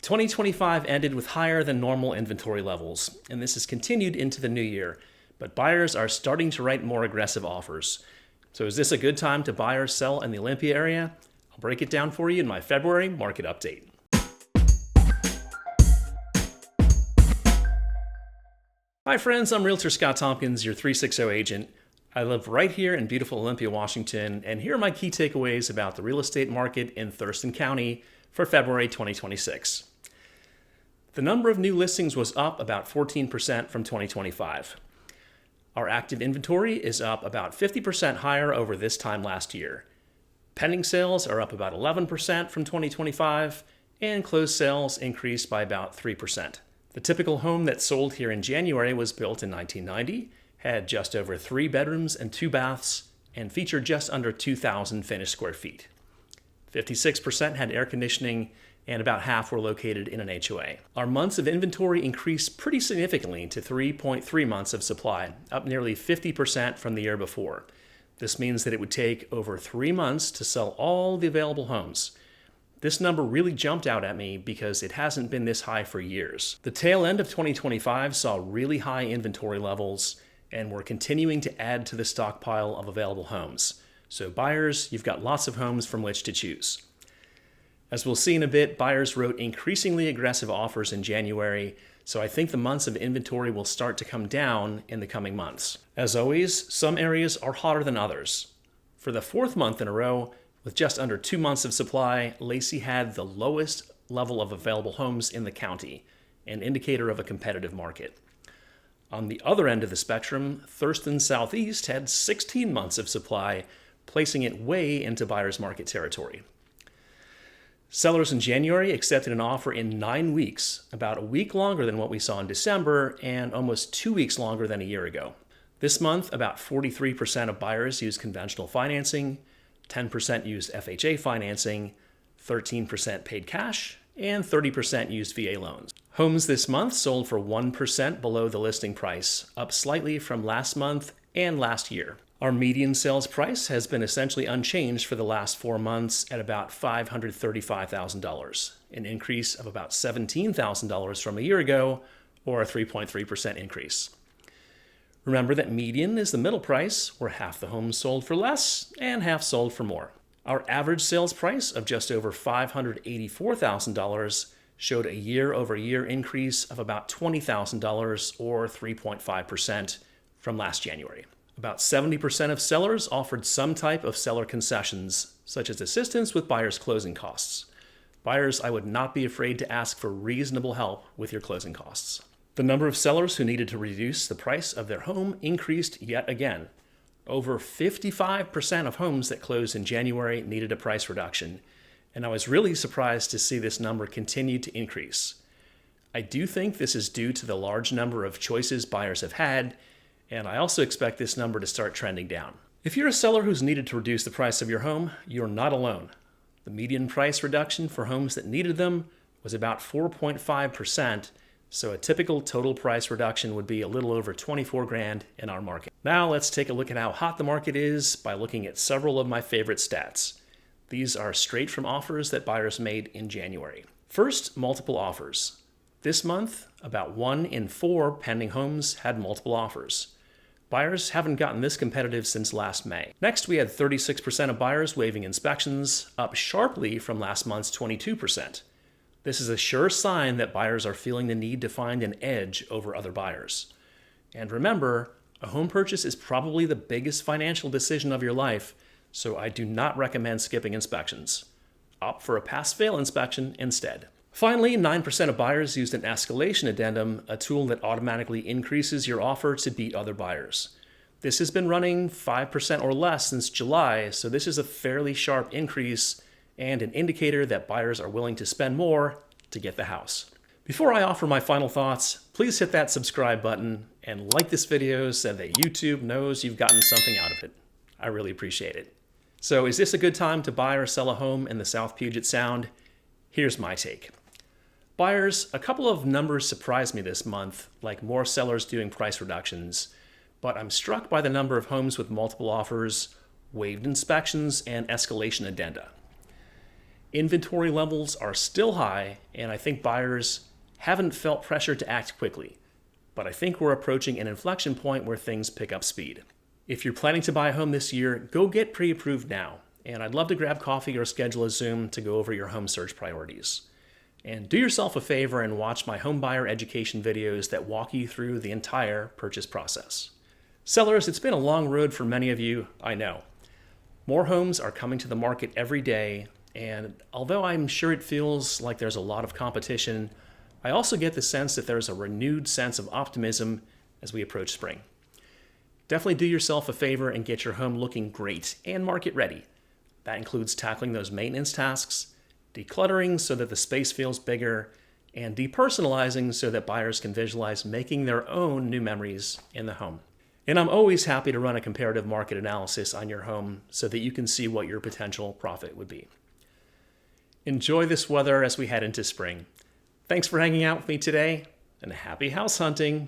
2025 ended with higher than normal inventory levels, and this has continued into the new year, but buyers are starting to write more aggressive offers. So is this a good time to buy or sell in the Olympia area? I'll break it down for you in my February market update. Hi friends, I'm Realtor Scott Tompkins, your 360 agent. I live right here in beautiful Olympia, Washington, and here are my key takeaways about the real estate market in Thurston County for February 2026. The number of new listings was up about 14% from 2025. Our active inventory is up about 50% higher over this time last year. Pending sales are up about 11% from 2025, and closed sales increased by about 3%. The typical home that sold here in January was built in 1990, had just over 3 bedrooms and 2 baths, and featured just under 2,000 finished square feet. 56% had air conditioning, and about half were located in an HOA. Our months of inventory increased pretty significantly to 3.3 months of supply, up nearly 50% from the year before. This means that it would take over 3 months to sell all the available homes. This number really jumped out at me because it hasn't been this high for years. The tail end of 2025 saw really high inventory levels, and we're continuing to add to the stockpile of available homes. So buyers, you've got lots of homes from which to choose. As we'll see in a bit, buyers wrote increasingly aggressive offers in January, so I think the months of inventory will start to come down in the coming months. As always, some areas are hotter than others. For the 4th month in a row, with just under 2 months of supply, Lacey had the lowest level of available homes in the county, an indicator of a competitive market. On the other end of the spectrum, Thurston Southeast had 16 months of supply, placing it way into buyer's market territory. Sellers in January accepted an offer in 9 weeks, about a week longer than what we saw in December and almost 2 weeks longer than a year ago. This month, about 43% of buyers used conventional financing, 10% used FHA financing, 13% paid cash, and 30% used VA loans. Homes this month sold for 1% below the listing price, up slightly from last month and last year. Our median sales price has been essentially unchanged for the last 4 months at about $535,000, an increase of about $17,000 from a year ago, or a 3.3% increase. Remember that median is the middle price, where half the homes sold for less and half sold for more. Our average sales price of just over $584,000 showed a year-over-year increase of about $20,000 or 3.5% from last January. About 70% of sellers offered some type of seller concessions, such as assistance with buyers' closing costs. Buyers, I would not be afraid to ask for reasonable help with your closing costs. The number of sellers who needed to reduce the price of their home increased yet again. Over 55% of homes that closed in January needed a price reduction, and I was really surprised to see this number continue to increase. I do think this is due to the large number of choices buyers have had, and I also expect this number to start trending down. If you're a seller who's needed to reduce the price of your home, you're not alone. The median price reduction for homes that needed them was about 4.5%, so a typical total price reduction would be a little over $24,000 in our market. Now let's take a look at how hot the market is by looking at several of my favorite stats. These are straight from offers that buyers made in January. First, multiple offers. This month, about 1 in 4 pending homes had multiple offers. Buyers haven't gotten this competitive since last May. Next, we had 36% of buyers waiving inspections, up sharply from last month's 22%. This is a sure sign that buyers are feeling the need to find an edge over other buyers. And remember, a home purchase is probably the biggest financial decision of your life, so I do not recommend skipping inspections. Opt for a pass-fail inspection instead. Finally, 9% of buyers used an escalation addendum, a tool that automatically increases your offer to beat other buyers. This has been running 5% or less since July, so this is a fairly sharp increase and an indicator that buyers are willing to spend more to get the house. Before I offer my final thoughts, please hit that subscribe button and like this video so that YouTube knows you've gotten something out of it. I really appreciate it. So is this a good time to buy or sell a home in the South Puget Sound? Here's my take. Buyers, a couple of numbers surprised me this month, like more sellers doing price reductions, but I'm struck by the number of homes with multiple offers, waived inspections, and escalation addenda. Inventory levels are still high, and I think buyers haven't felt pressure to act quickly. But I think we're approaching an inflection point where things pick up speed. If you're planning to buy a home this year, go get pre-approved now. And I'd love to grab coffee or schedule a Zoom to go over your home search priorities. And do yourself a favor and watch my home buyer education videos that walk you through the entire purchase process. Sellers, it's been a long road for many of you, I know. More homes are coming to the market every day, and although I'm sure it feels like there's a lot of competition, I also get the sense that there's a renewed sense of optimism as we approach spring. Definitely do yourself a favor and get your home looking great and market ready. That includes tackling those maintenance tasks, decluttering so that the space feels bigger, and depersonalizing so that buyers can visualize making their own new memories in the home. And I'm always happy to run a comparative market analysis on your home so that you can see what your potential profit would be. Enjoy this weather as we head into spring. Thanks for hanging out with me today, and happy house hunting!